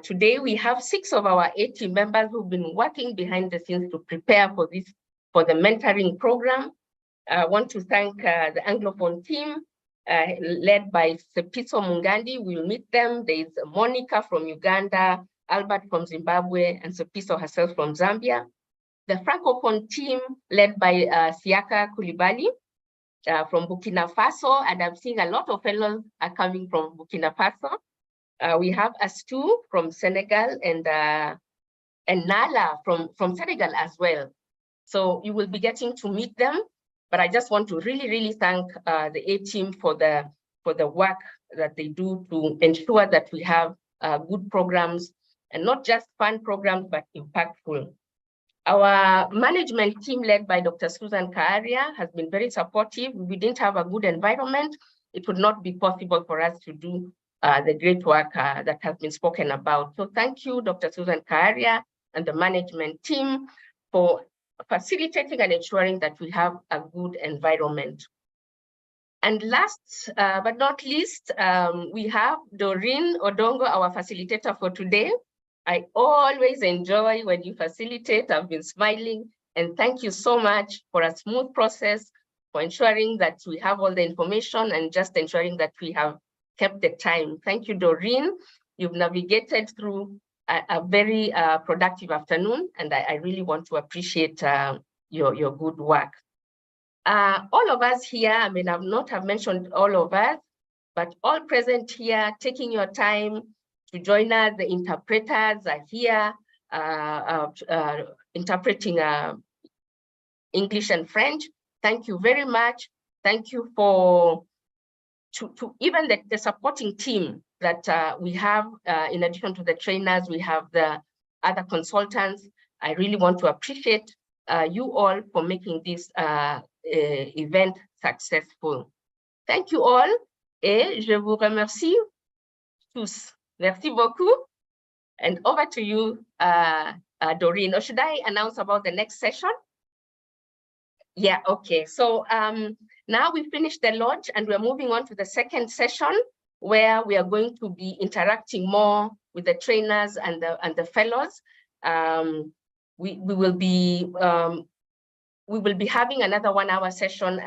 today we have 6 of our A-Team members who've been working behind the scenes to prepare for the mentoring program. I want to thank the Anglophone team, led by Sepiso Mungandi. We'll meet them. There's Monica from Uganda, Albert from Zimbabwe, and Sepiso herself from Zambia. The Francophone team, led by Siaka Koulibaly from Burkina Faso, and I'm seeing a lot of fellows are coming from Burkina Faso. We have Astu from Senegal and Nala from Senegal as well. So you will be getting to meet them, but I just want to really, really thank the A-Team for the work that they do to ensure that we have good programs, and not just fun programs, but impactful. Our management team, led by Dr. Susan Kaaria, has been very supportive. If we didn't have a good environment, it would not be possible for us to do the great work that has been spoken about. So thank you, Dr. Susan Kaaria and the management team for facilitating and ensuring that we have a good environment. And last but not least, we have Doreen Odongo, our facilitator for today. I always enjoy when you facilitate. I've been smiling, and thank you so much for a smooth process, for ensuring that we have all the information and just ensuring that we have kept the time. Thank you, Doreen. You've navigated through a very productive afternoon, and I really want to appreciate your good work. All of us here, I mean, I've not have mentioned all of us, but all present here, taking your time to join us. The interpreters are here, interpreting English and French. Thank you very much. Thank you for to even the supporting team that we have. In addition to the trainers, we have the other consultants. I really want to appreciate you all for making this event successful. Thank you all, et je vous remercie tous. Merci beaucoup. And over to you, Doreen. Or should I announce about the next session? Yeah, okay. So now we finished the launch and we're moving on to the second session where we are going to be interacting more with the trainers and the fellows. We will be having another 1 hour session,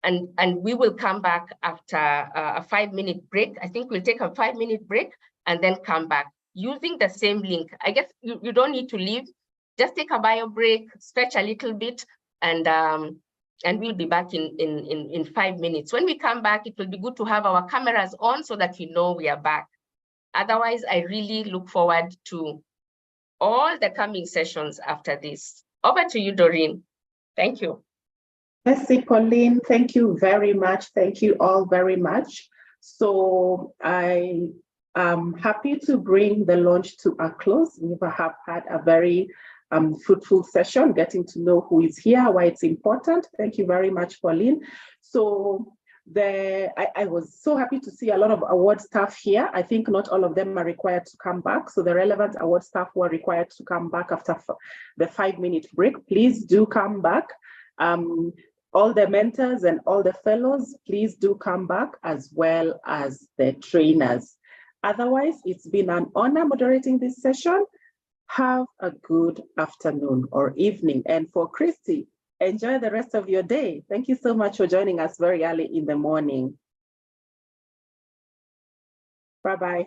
and we will come back after a 5-minute break. I think we'll take a 5-minute break and then come back using the same link. I guess you don't need to leave. Just take a bio break, stretch a little bit, and we'll be back in 5 minutes. When we come back, it will be good to have our cameras on so that you know we are back. Otherwise, I really look forward to all the coming sessions after this. Over to you, Doreen. Thank you. Merci, Pauline. Thank you very much. Thank you all very much. So I am happy to bring the launch to a close. We have had a very fruitful session, getting to know who is here, why it's important. Thank you very much, Pauline. So I was so happy to see a lot of award staff here. I think not all of them are required to come back. So the relevant award staff who are required to come back after the 5-minute break, please do come back. All the mentors and all the fellows, please do come back, as well as the trainers. Otherwise, it's been an honor moderating this session. Have a good afternoon or evening. And for Christy, enjoy the rest of your day. Thank you so much for joining us very early in the morning. Bye-bye.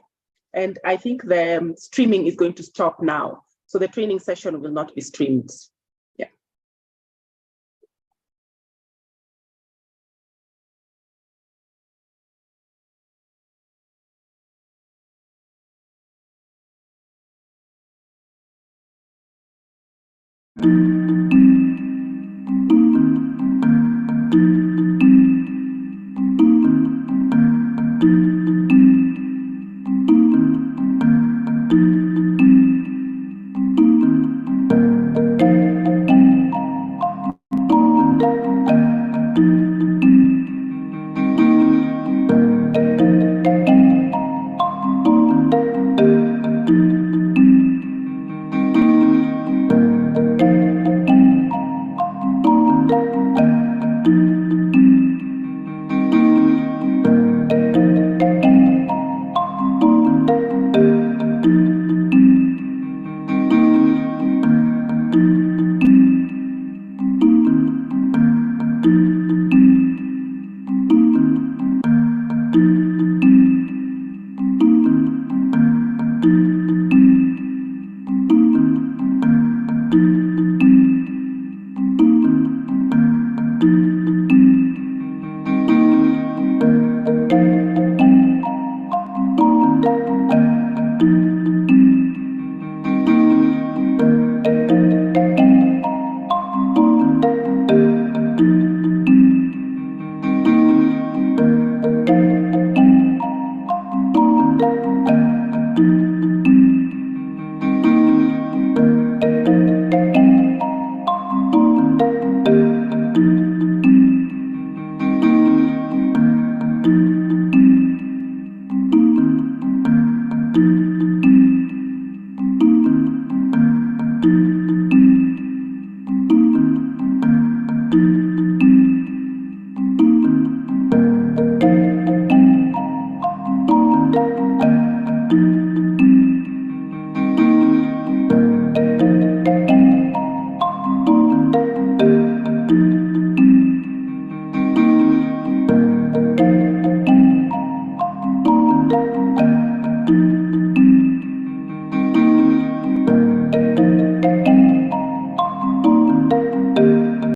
And I think the streaming is going to stop now. So the training session will not be streamed.